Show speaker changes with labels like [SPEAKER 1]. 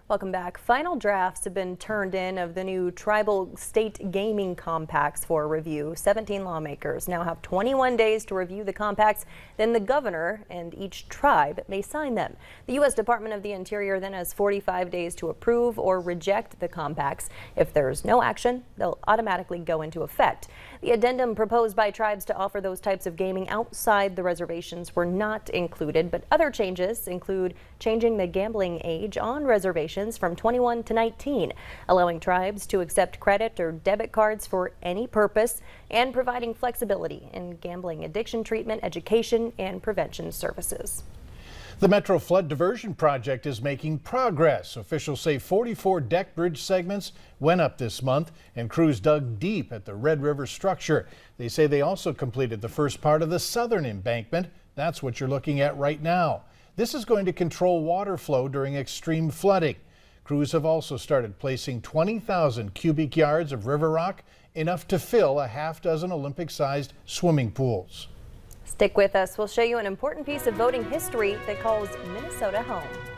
[SPEAKER 1] Welcome back. Final drafts have been turned in of the new tribal state gaming compacts for review. 17 lawmakers now have 21 days to review the compacts. Then the governor and each tribe may sign them. The U.S. Department of the Interior then has 45 days to approve or reject the compacts. If there's no action, they'll automatically go into effect. The addendum proposed by tribes to offer those types of gaming outside the reservations were not included, but other changes include changing the gambling age on reservations from 21 to 19, allowing tribes to accept credit or debit cards for any purpose, and providing flexibility in gambling addiction treatment, education, and prevention services.
[SPEAKER 2] The Metro Flood Diversion Project is making progress. Officials say 44 deck bridge segments went up this month, and crews dug deep at the Red River structure. They say they also completed the first part of the southern embankment. That's what you're looking at right now. This is going to control water flow during extreme flooding. Crews have also started placing 20,000 cubic yards of river rock, enough to fill a half-dozen Olympic-sized swimming pools.
[SPEAKER 1] Stick with us. We'll show you an important piece of voting history that calls Minnesota home.